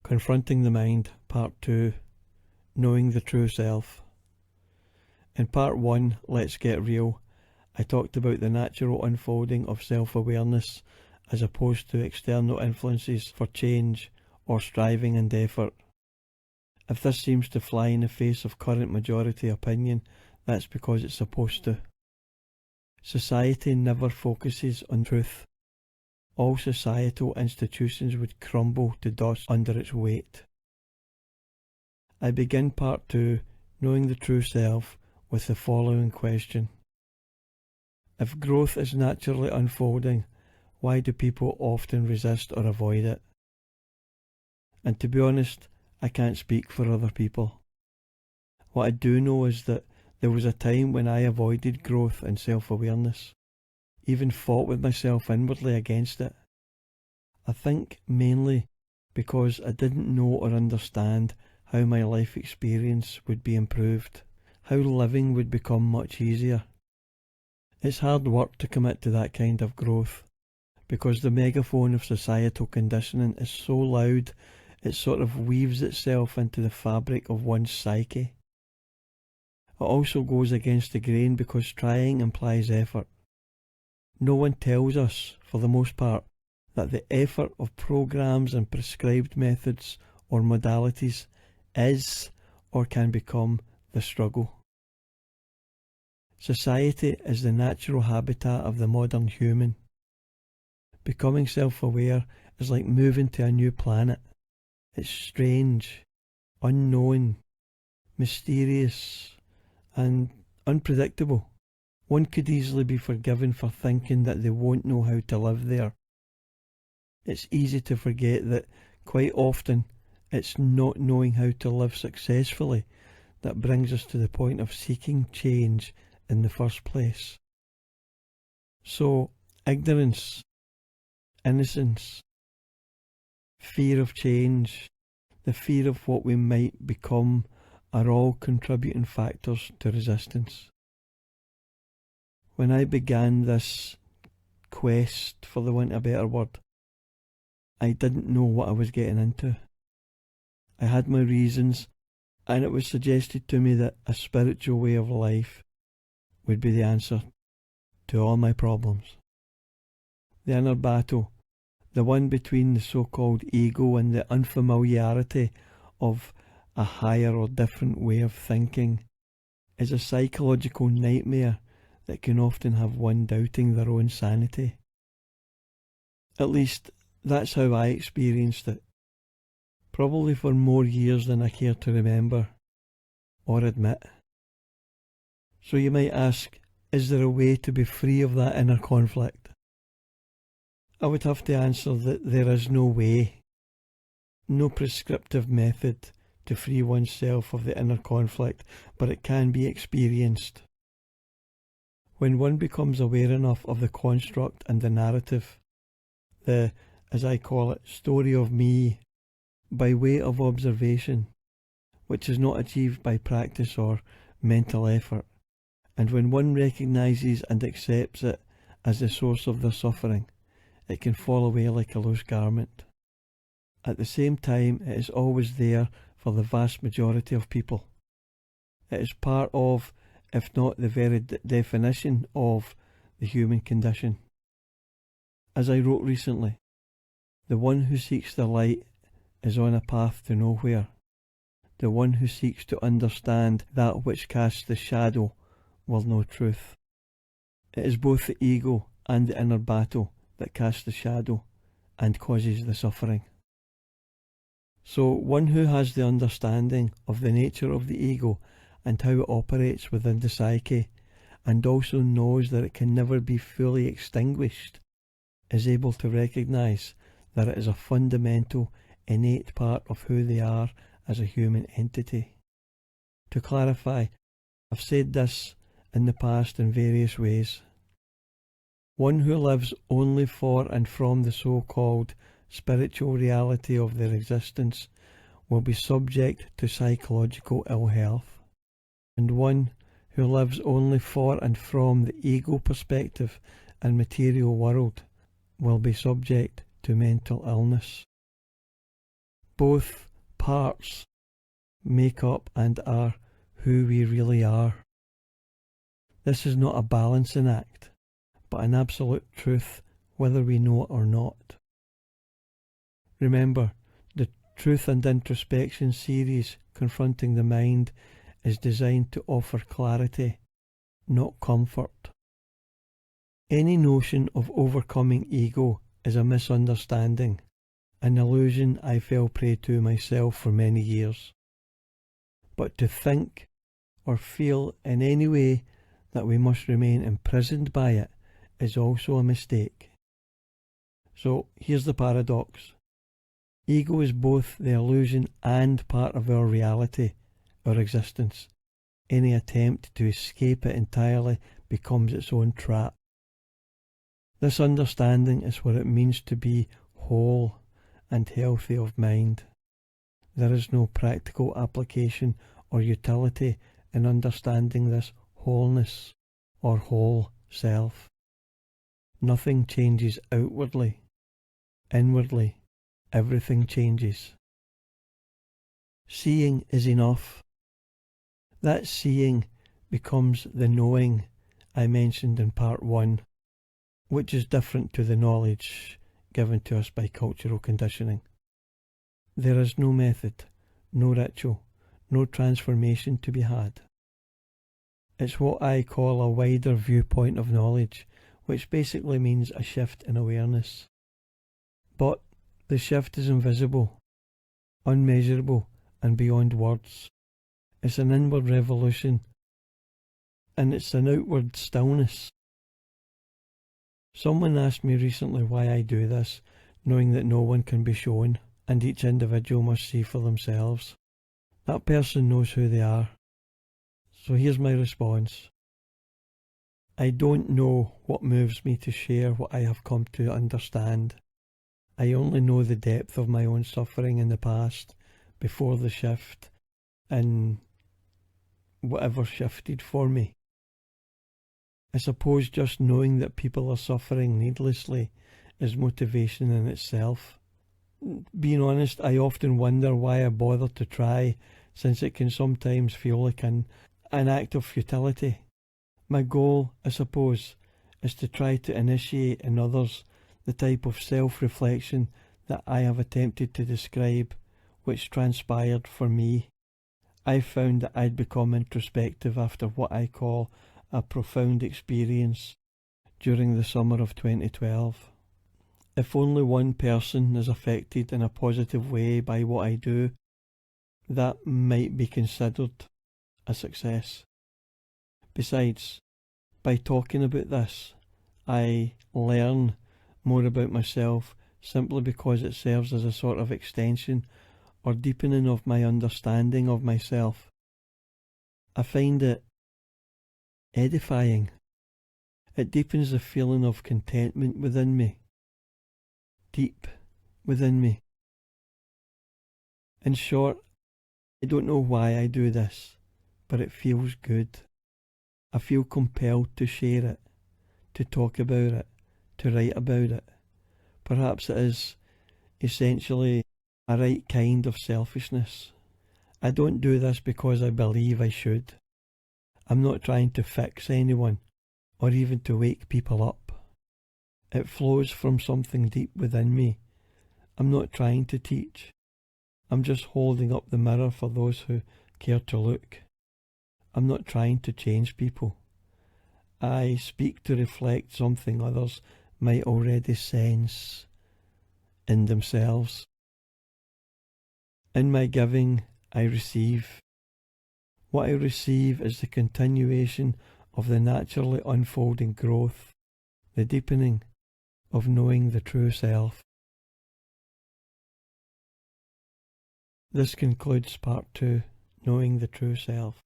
Confronting the Mind, Part 2, Knowing the True Self. In Part 1, Let's Get Real, I talked about the natural unfolding of self-awareness as opposed to external influences for change or striving and effort. If this seems to fly in the face of current majority opinion, that's because it's supposed to. Society never focuses on truth. All societal institutions would crumble to dust under its weight. I begin Part 2, Knowing the True Self, with the following question. If growth is naturally unfolding, why do people often resist or avoid it? And to be honest, I can't speak for other people. What I do know is that there was a time when I avoided growth and self-awareness, even fought with myself inwardly against it. I think mainly because I didn't know or understand how my life experience would be improved, how living would become much easier. It's hard work to commit to that kind of growth, because the megaphone of societal conditioning is so loud it sort of weaves itself into the fabric of one's psyche. It also goes against the grain because trying implies effort. No one tells us, for the most part, that the effort of programs and prescribed methods or modalities is or can become the struggle. Society is the natural habitat of the modern human. Becoming self-aware is like moving to a new planet. It's strange, unknown, mysterious, and unpredictable. One could easily be forgiven for thinking that they won't know how to live there. It's easy to forget that quite often it's not knowing how to live successfully that brings us to the point of seeking change in the first place. So, ignorance, innocence, fear of change, the fear of what we might become are all contributing factors to resistance. When I began this quest, for the want of a better word, I didn't know what I was getting into. I had my reasons, and it was suggested to me that a spiritual way of life would be the answer to all my problems. The inner battle, the one between the so-called ego and the unfamiliarity of a higher or different way of thinking, is a psychological nightmare that can often have one doubting their own sanity. At least, that's how I experienced it, probably for more years than I care to remember or admit. So you might ask, is there a way to be free of that inner conflict? I would have to answer that there is no way, no prescriptive method to free oneself of the inner conflict, but it can be experienced. When one becomes aware enough of the construct and the narrative, the, as I call it, story of me, by way of observation, which is not achieved by practice or mental effort, and when one recognises and accepts it as the source of their suffering, it can fall away like a loose garment. At the same time, it is always there for the vast majority of people. It is part of, if not the very definition of, the human condition. As I wrote recently, the one who seeks the light is on a path to nowhere. The one who seeks to understand that which casts the shadow will know truth. It is both the ego and the inner battle that casts the shadow and causes the suffering. So one who has the understanding of the nature of the ego and how it operates within the psyche, and also knows that it can never be fully extinguished, is able to recognise that it is a fundamental, innate part of who they are as a human entity. To clarify, I've said this in the past in various ways. One who lives only for and from the so-called spiritual reality of their existence will be subject to psychological ill health, and one who lives only for and from the ego perspective and material world will be subject to mental illness. Both parts make up and are who we really are. This is not a balancing act, but an absolute truth, whether we know it or not. Remember, the Truth and Introspection series, Confronting the Mind, is designed to offer clarity, not comfort. Any notion of overcoming ego is a misunderstanding, an illusion I fell prey to myself for many years. But to think or feel in any way that we must remain imprisoned by it is also a mistake. So here's the paradox. Ego is both the illusion and part of our reality, our existence. Any attempt to escape it entirely becomes its own trap. This understanding is what it means to be whole and healthy of mind. There is no practical application or utility in understanding this wholeness or whole self. Nothing changes outwardly. Inwardly, everything changes. Seeing is enough. That seeing becomes the knowing I mentioned in part 1, which is different to the knowledge given to us by cultural conditioning. There is no method, no ritual, no transformation to be had. It's what I call a wider viewpoint of knowledge, which basically means a shift in awareness. But the shift is invisible, unmeasurable, and beyond words. It's an inward revolution, and it's an outward stillness. Someone asked me recently why I do this, knowing that no one can be shown, and each individual must see for themselves. That person knows who they are. So here's my response. I don't know what moves me to share what I have come to understand. I only know the depth of my own suffering in the past, before the shift, and whatever shifted for me. I suppose just knowing that people are suffering needlessly is motivation in itself. Being honest, I often wonder why I bother to try, since it can sometimes feel like an act of futility. My goal, I suppose, is to try to initiate in others the type of self-reflection that I have attempted to describe, which transpired for me. I found that I'd become introspective after what I call a profound experience during the summer of 2012. If only one person is affected in a positive way by what I do, that might be considered a success. Besides, by talking about this, I learn more about myself simply because it serves as a sort of extension or deepening of my understanding of myself. I find it edifying. It deepens the feeling of contentment within me, deep within me. In short, I don't know why I do this, but it feels good. I feel compelled to share it, to talk about it, to write about it. Perhaps it is essentially a right kind of selfishness. I don't do this because I believe I should. I'm not trying to fix anyone, or even to wake people up. It flows from something deep within me. I'm not trying to teach. I'm just holding up the mirror for those who care to look. I'm not trying to change people. I speak to reflect something others might already sense in themselves. In my giving, I receive. What I receive is the continuation of the naturally unfolding growth, the deepening of knowing the true self. This concludes part 2, Knowing the True Self.